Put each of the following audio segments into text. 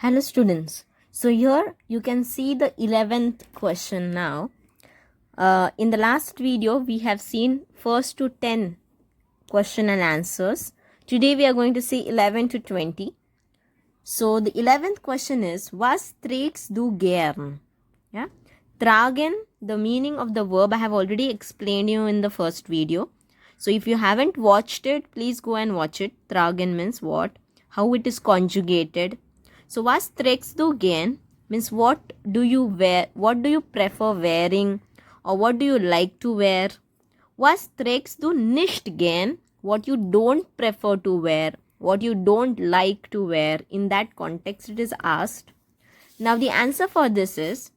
Hello students. So here you can see the 11th question now. In the last video we have seen first to 10 question and answers. Today we are going to see 11 to 20. So the 11th question is, was trägst du gern? Yeah. Tragen, the meaning of the verb I have already explained you in the first video. So if you haven't watched it, please go and watch it. Tragen means what? How it is conjugated. So was trägst du gern means what do you wear? What do you prefer wearing? Or what do you like to wear? Was trägst du nicht gern? What you don't prefer to wear, what you don't like to wear. In that context it is asked. Now the answer for this is,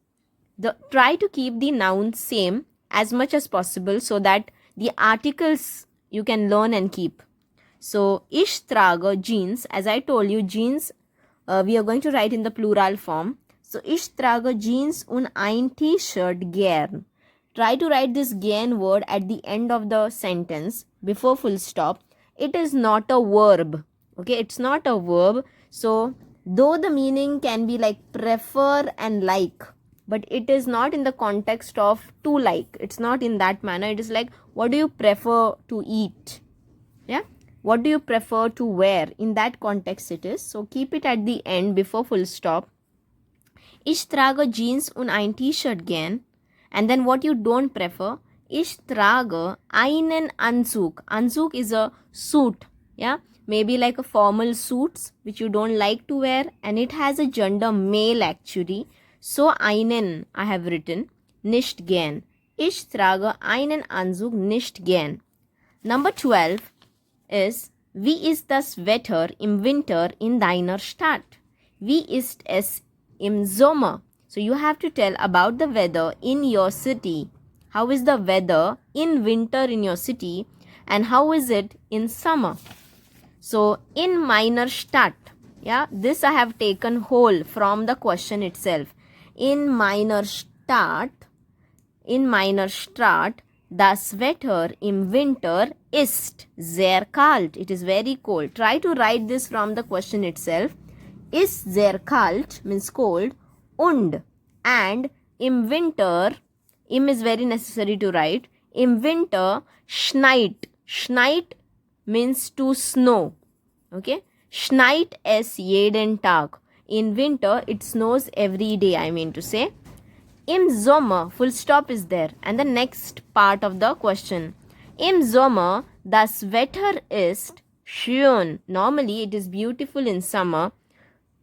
try to keep the nouns same as much as possible so that the articles you can learn and keep. So ich trage jeans. As I told you, jeans we are going to write in the plural form. So ich trage jeans und ein T-shirt gern. Try to write this gern word at the end of the sentence before full stop. It is not a verb. Okay, it's not a verb. So though the meaning can be like prefer and like, but it is not in the context of to like. It's not in that manner. It is like, what do you prefer to eat? Yeah, what do you prefer to wear? In that context it is. So keep it at the end before full stop. Ich trage jeans und ein T-shirt gern. And then what you don't prefer, ich trage einen Anzug. Anzug is a suit. Yeah, maybe like a formal suits which you don't like to wear, and it has a gender male actually. So einen I have written, nicht gern. Ich trage einen Anzug nicht gern. Number 12 is, wie ist das Wetter im Winter in deiner Stadt? Wie ist es im Sommer? So you have to tell about the weather in your city. How is the weather in winter in your city, and how is it in summer? So in meiner Stadt, yeah, this I have taken whole from the question itself. In meiner Stadt, das Wetter im Winter ist sehr kalt. It is very cold. Try to write this from the question itself. Ist sehr kalt means cold. Und im Winter, im is very necessary to write. Im Winter schneit. Schneit means to snow. Okay, schneit es jeden Tag. In winter it snows every day, I mean to say. Im Sommer, full stop is there, and the next part of the question. Im Sommer, das Wetter ist schön. Normally it is beautiful in summer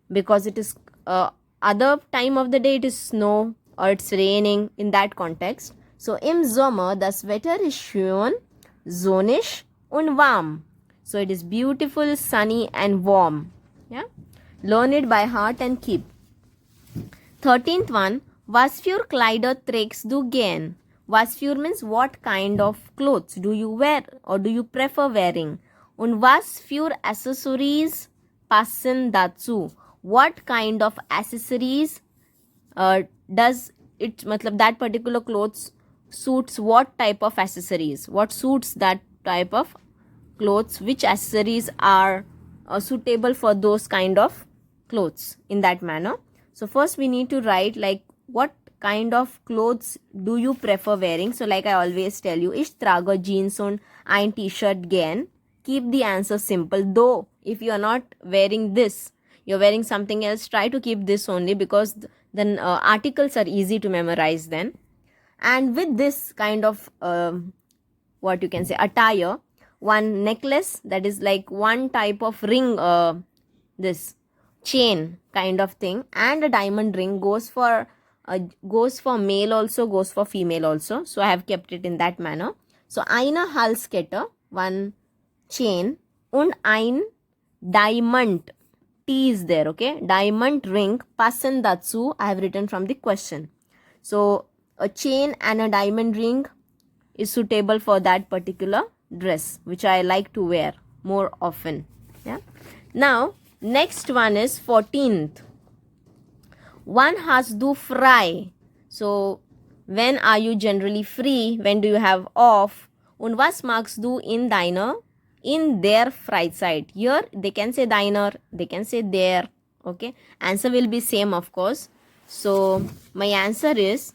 because it is other time of the day it is snow or it's raining, in that context. So im Sommer, das Wetter ist schön, sonnig und warm. So it is beautiful, sunny and warm. Yeah, learn it by heart and keep. 13th one, was für Kleider trägst du gern? Was für means what kind of clothes do you wear or do you prefer wearing? Und was für Accessories passen dazu? What kind of accessories does it, matlab that particular clothes suits what type of accessories? What suits that type of clothes? Which accessories are suitable for those kind of clothes? In that manner. So first we need to write like what kind of clothes do you prefer wearing. So like I always tell you, ich trage jeans und ein T-shirt gern. Keep the answer simple. Though if you are not wearing this, you're wearing something else, try to keep this only, because then articles are easy to memorize then. And with this kind of what you can say attire, one necklace, that is like one type of ring, this chain kind of thing, and a diamond ring goes for male also, goes for female also. So I have kept it in that manner. So eine Halskette, one chain, und ein Diamond, T is there, okay, diamond ring, passen dazu, I have written from the question. So a chain and a diamond ring is suitable for that particular dress which I like to wear more often. Yeah. Now next one is 14th. Wann hast du frei? So when are you generally free? When do you have off? Und was magst du in deiner, in their Freizeit? Here they can say deiner, they can say their, Okay, answer will be same, of course. So my answer is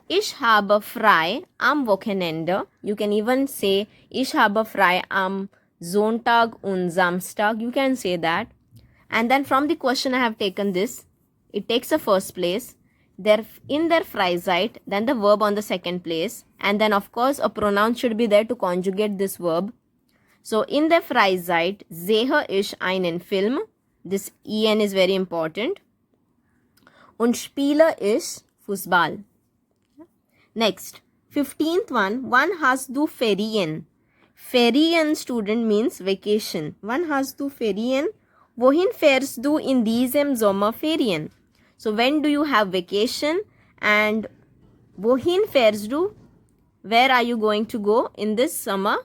Ich habe frei am Wochenende. You can even say Ich habe frei am Sonntag und Samstag. You can say that. And then from the question I have taken this. It takes a first place. In der Freizeit, then the verb on the second place. And then of course a pronoun should be there to conjugate this verb. So in der Freizeit sehe ich einen Film. This en is very important. Und spiele ich Fußball. Next, 15th one, wann hast du Ferien? Ferien, student, means vacation. Wann hast du Ferien? Wohin fährst du in diesem Sommerferien? So when do you have vacation? And wohin fährst du? Where are you going to go in this summer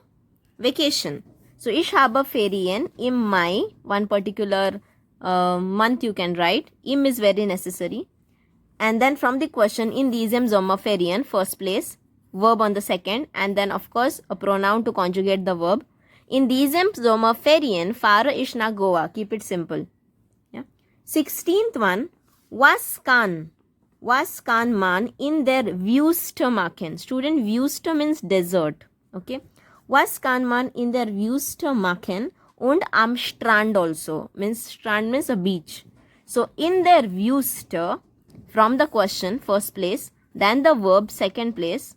vacation? So ich habe Ferien im Mai, one particular month you can write. Im is very necessary. And then from the question, in diesem Sommerferien, first place, verb on the second, and then of course a pronoun to conjugate the verb. In diesem Sommerferien fahre ich nach Goa. Keep it simple. Yeah. 16th one, was kann man in der Wüste machen? Student, Wüste means desert. Okay. Was kann man in der Wüste machen? Und am Strand also. Strand means a beach. So in der Wüste, from the question, first place, then the verb, second place.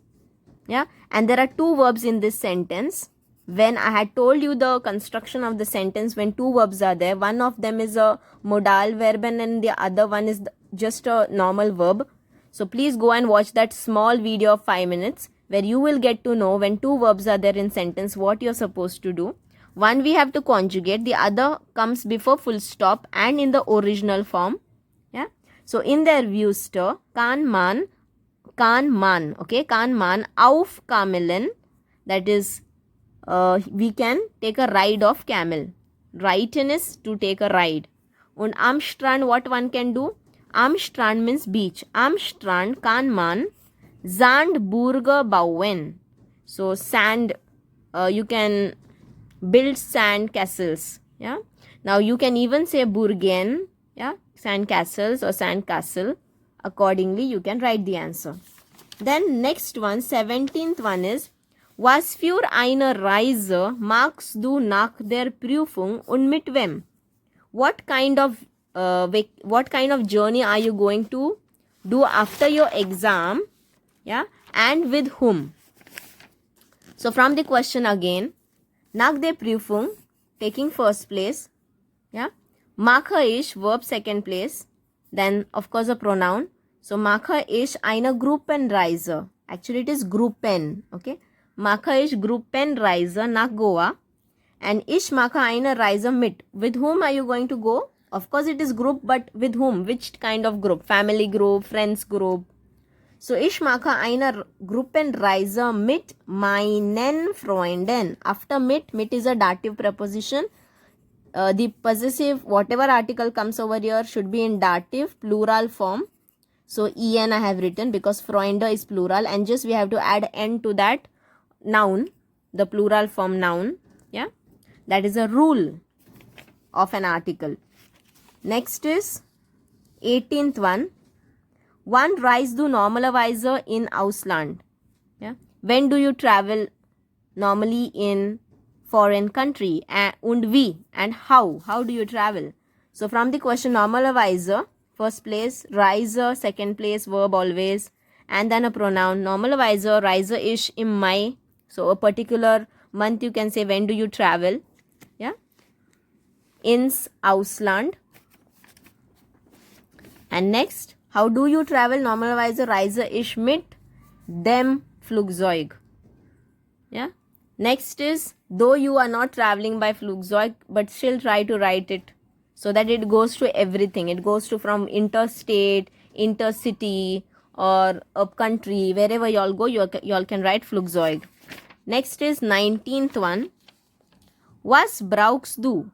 Yeah. And there are two verbs in this sentence. When I had told you the construction of the sentence, when two verbs are there, one of them is a modal verb and the other one is just a normal verb. So please go and watch that small video of 5 minutes where you will get to know when two verbs are there in sentence, what you're supposed to do. One we have to conjugate, the other comes before full stop and in the original form. Yeah. So in der Wüste kann man, okay, kann man auf Kamelen, that is, we can take a ride of camel. Reiten is to take a ride. Und am Strand, what one can do? Am Strand means beach. Am Strand kann man Sandburger bauen. So sand, you can build sand castles. Yeah. Now you can even say Burgen. Yeah. Sand castles or sand castle. Accordingly, you can write the answer. Then next one, 17th one is, was für eine Reise magst du nach der Prüfung und mit wem? What kind of journey are you going to do after your exam? Yeah, and with whom? So from the question again, nach der Prüfung, taking first place. Yeah, mache ich, verb second place. Then of course a pronoun. So mache ich eine Gruppenreise. Actually it is Gruppen. Okay. Mache ich Gruppenreise nach Goa. And ich mache eine Reise mit. With whom are you going to go? Of course it is group, but with whom? Which kind of group? Family group, friends group. So ich mache eine Gruppenreise mit meinen Freunden. After mit is a dative preposition. The possessive, whatever article comes over here should be in dative, plural form. So en I have written because Freunde is plural, and just we have to add n to that noun, the plural form noun. Yeah, that is a rule of an article. Next is 18th one. Wann reist du normalerweise in Ausland? Yeah, when do you travel normally in foreign country, und wie, and how do you travel? So from the question, normalerweise, first place, reise, second place, verb always, and then a pronoun. Normalerweise, reise ich im Mai. So a particular month you can say when do you travel. Yeah, ins Ausland. And next, how do you travel? Normalerweise reise ich mit dem Flugzeug. Yeah. Next is, though you are not traveling by Flugzeug, but still try to write it so that it goes to everything. It goes to from interstate, intercity, or a country, wherever you all go, you all can write Flugzeug. Next is 19th one. Was brauchst du?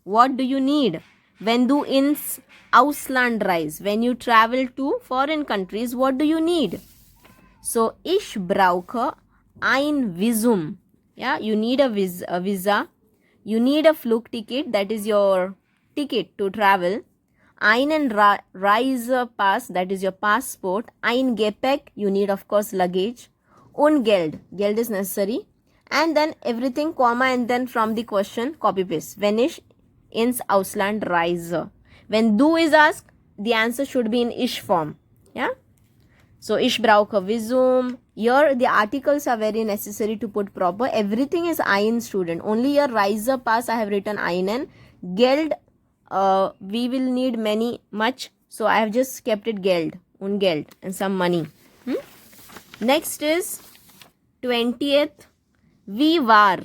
What do you need? Wenn du ins Ausland reist, when you travel to foreign countries, what do you need? So, ich brauche ein Visum. Yeah, you need a visa. You need a Flugticket, that is your ticket to travel. Einen Reisepass, that is your passport. Ein Gepäck, you need of course luggage. Und Geld, Geld is necessary. And then everything, comma, and then from the question, copy paste. Wenn ich ins Ausland reise. When du is asked, the answer should be in ich form. Yeah. So ich brauche Visum. Here the articles are very necessary to put proper. Everything is ein, student. Only your Reisepass I have written einen. Geld, we will need much. So I have just kept it Geld. Und Geld and some money. Next is 20th. Wie war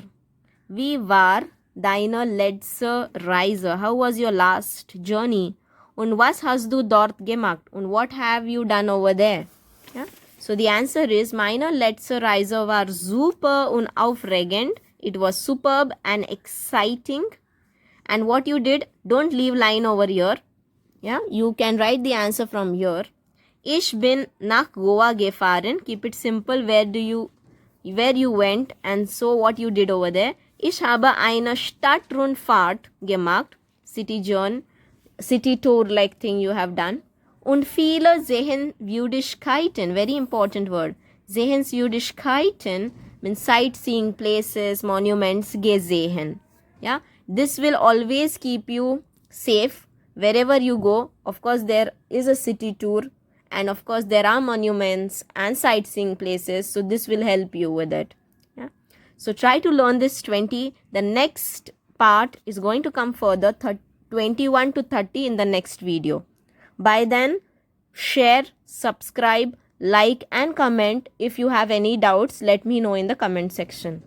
deine letzte Reise? How was your last journey? Und was hast du dort gemacht? Und what have you done over there? Yeah? So the answer is, meine letzte Reise war super und aufregend. It was superb and exciting. And what you did, don't leave line over here. Yeah, you can write the answer from here. Ich bin nach Goa gefahren. Keep it simple. Where you went and so what you did over there. Ich habe eine Stadtrundfahrt gemacht. City tour like thing you have done. Und viele Sehenswürdigkeiten, very important word. Sehenswürdigkeiten means sightseeing places, monuments, gesehen. Yeah, this will always keep you safe wherever you go. Of course, there is a city tour. And of course, there are monuments and sightseeing places. So this will help you with it. Yeah. So try to learn this 20. The next part is going to come further, 21 to 30 in the next video. By then, share, subscribe, like and comment. If you have any doubts, let me know in the comment section.